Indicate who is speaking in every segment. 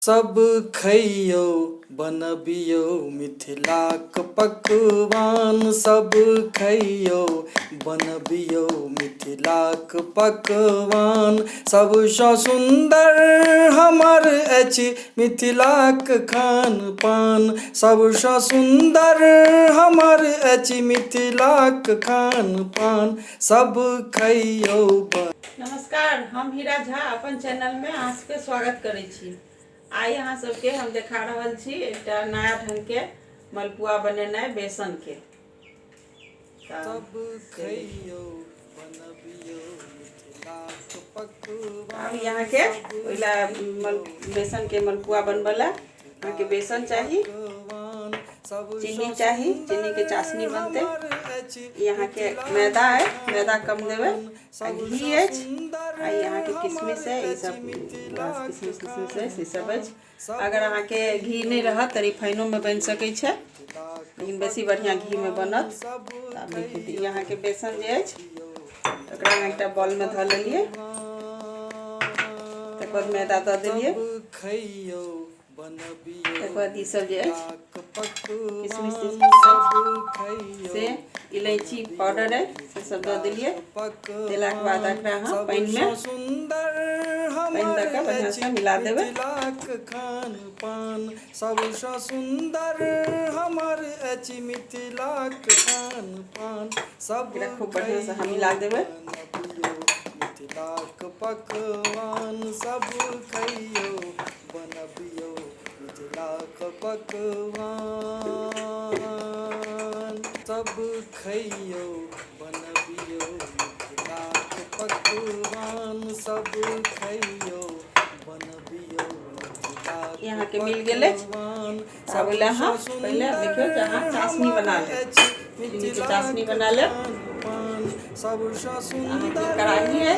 Speaker 1: सब खइयो बनबियो मिथिलाक पकवान। सब खइयो बनबियो मिथिलाक पकवान। सबसँ सुन्दर हमर अछि मिथिलाक खान पान। सबसँ सुन्दर हमर अछि मिथिलाक खान पान। सब खइयो।
Speaker 2: नमस्कार, हम हीरा झा अपन चैनल में अहाँ सबके स्वागत करै छी। आइ अहाँ सबके हम देखा रहल छी एकटा नया ढंग के मलपुआ बनेनाइ बेसन के।
Speaker 1: सब खइयो बनबियो मिथिलाक पकवान।
Speaker 2: अब यहाँ के ओइला बेसन के मलपुआ बनबला अहाँ के बेसन चाहिए, चीनी चाहिए, चीनी के चाशनी बनते। यहाँ के मैदा है, मैदा कम देवे, घी है, यहाँ के किशमिश है, ये सब किशमिश है, से सब है। अगर अहाँ के घी नहीं रहा तो रिफाइनो में बन सके छे, लेकिन बेसी बढ़िया घी में बनत। यहाँ के बेसन जे है एक बॉल में धो लेलिए, तक बाद मैदा दे दिलिए, तक बाद सब जे किशमिश से इलायची पाउडर है से सब दे दिलिए। देला के बाद अहाँ पानी में पानी दे के बढ़िया से मिला देवे।
Speaker 1: खान पान सबसँ सुन्दर हमर अछि मिथिलाक खान पान। सब
Speaker 2: खूब बढ़िया से हम मिला देवे।
Speaker 1: मिथिलाक पकवान। सब खइयो बनबियो मिथिलाक पकवान। सब खइयो बनबियो मिथिलाक पकवान। सब खइयो बनबियो मिथिलाक।
Speaker 2: यहाँ के मिल गेले। अब हाँ पहले देखियो जहाँ चाशनी बना ले, चीनी के चाशनी बना ले। कढ़ाई है,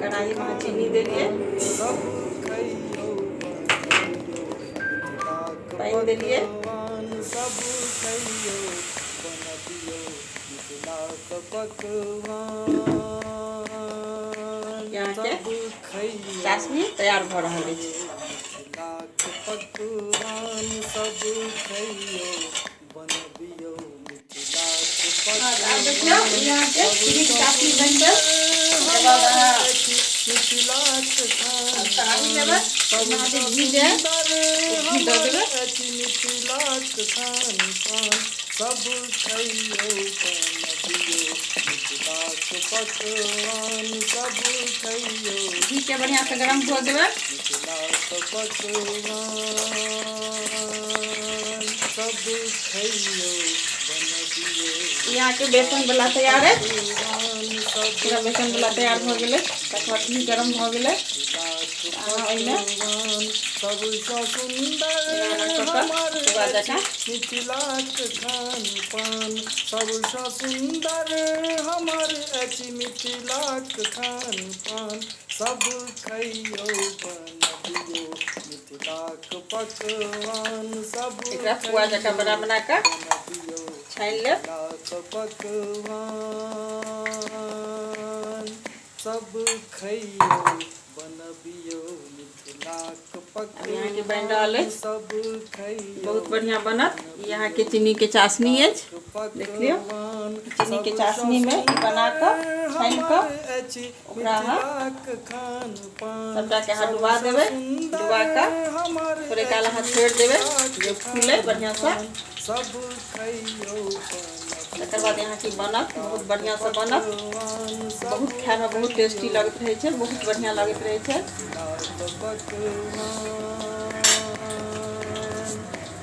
Speaker 2: कढ़ाई में चीनी दे दिए, पानी दे दिए, यहाँ के चाशनी तैयार भ रहा है।
Speaker 1: पकवान सब खइयो बनबियो मिथिलाक
Speaker 2: देखियो यहाँ के चीनी की चाशनी बनते।
Speaker 1: मिथिलाक
Speaker 2: कढ़ाई लेवे, यहाँ पे घी दे, घी दे देवे।
Speaker 1: मिथिलाक खान पान। सब खइयो बनबियो मिथिलाक पकवान। सब खइयो
Speaker 2: घी के बढ़िया से गरम हो देवे।
Speaker 1: मिथिलाक पकवान। सब खइयो बनबियो।
Speaker 2: यहाँ के बेसन वाला तैयार है, पूरा बेसन वाला तैयार हो गए। तक बाद घी गरम हो गए,
Speaker 1: सबसँ सुन्दर हमर मिथिलाक खान पान। सबसँ सुन्दर हमर अछि मिथिलाक खान पान। सब खइयो बनबियो मिथिलाक पकवान। सब
Speaker 2: पुआ जका बना के छान ले।
Speaker 1: पकवान। सब खइयो बनबियो मिथिलाक पकवान।
Speaker 2: यहाँ के बन डाले,
Speaker 1: सब खइयो
Speaker 2: बहुत बढ़िया बनत। यहाँ के चीनी के चाशनी है, देख लियो। चीनी के चाशनी में बना कर छान कर सबटा के हाथ डुबा देवे। डुबा कर थोड़े काला हाथ छोड़ देवे, जो फूले बढ़िया से।
Speaker 1: सब खइयो
Speaker 2: तकर बाद यहाँ की बनत, बहुत बढ़िया से बनत। बहुत खाए में बहुत टेस्टी लगत रहे छे, बहुत बढ़िया लगत रहे छे।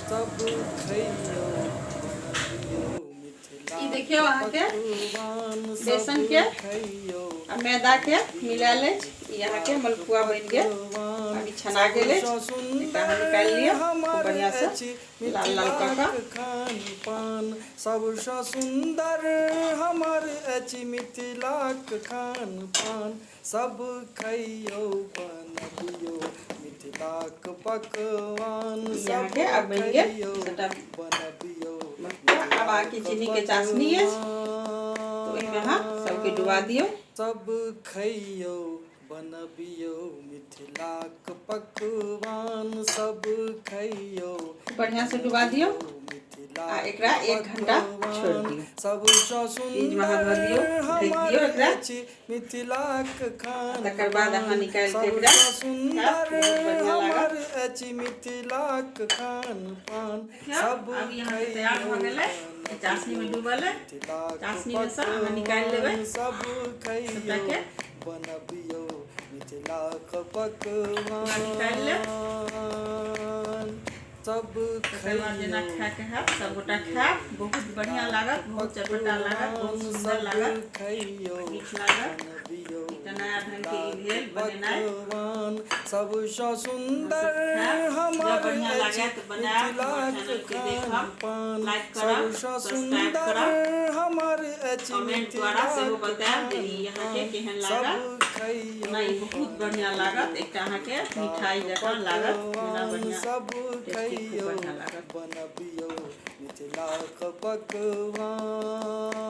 Speaker 1: सब खइयो
Speaker 2: ई देखियो अहाँ के बेसन के और मैदा के मिला ले। यहाँ के मलपुआ बन गए, अभी छना गेले। निकाल लिया खूब बढ़िया से लाल लाल कर।
Speaker 1: खान पान सबसँ सुन्दर हमर अछि मिथिलाक खान पान। सब खइयो बनबियो मिथिलाक पकवान।
Speaker 2: यहाँ के अब बन गए
Speaker 1: बनबियो।
Speaker 2: अब आके चीनी के चाशनी है, तो इनमें हाँ सबके डुबा दियो।
Speaker 1: सब खइयो बनबियो मिथिलाक पकवान सब खइयो
Speaker 2: बढ़िया से डुबा दियो आ एकरा 1 घंटा छोड़ दियो।
Speaker 1: सबसँ
Speaker 2: फ्रिज में हाथ दियो, ढक दियो एकरा।
Speaker 1: मिथिलाक खान
Speaker 2: तकर बाद अहाँ निकाल के एकरा
Speaker 1: सुंदर
Speaker 2: बहुत बढ़िया
Speaker 1: हमर अछि मिथिलाक खान पान सब
Speaker 2: अभी यहाँ के तैयार भ गेलै। चाशनी में डूबल है, चाशनी में से अहाँ निकाल लेबै
Speaker 1: सब खइयो
Speaker 2: सबटा के
Speaker 1: बनबियो मिथिलाक
Speaker 2: निकाल ले।
Speaker 1: पकवान सब
Speaker 2: तकर बाद जेना खा के हैत सब गोटा खायब, बहुत बढ़िया लागत, बहुत चटपटा लागत, बहुत सुंदर लागत, मीठ लागत। एकटा नया ढंग के ई भेल बनेनाइ।
Speaker 1: सबसँ सुंदर हमर
Speaker 2: बढ़िया लागे तो बनायब, हमर चैनल के देखब, लाइक करब, सब्सक्राइब करब,
Speaker 1: हमर
Speaker 2: कमेंट द्वारा सेहो बतायब जे ई अहाँ के केहन लागत। नहीं बहुत बढ़िया लागत, एकटा अहाँ के मिठाई जकाँ लागत, जेना बढ़िया टेस्टी खूब बढ़िया लागत।
Speaker 1: बनबियो मिथिलाक पकवान।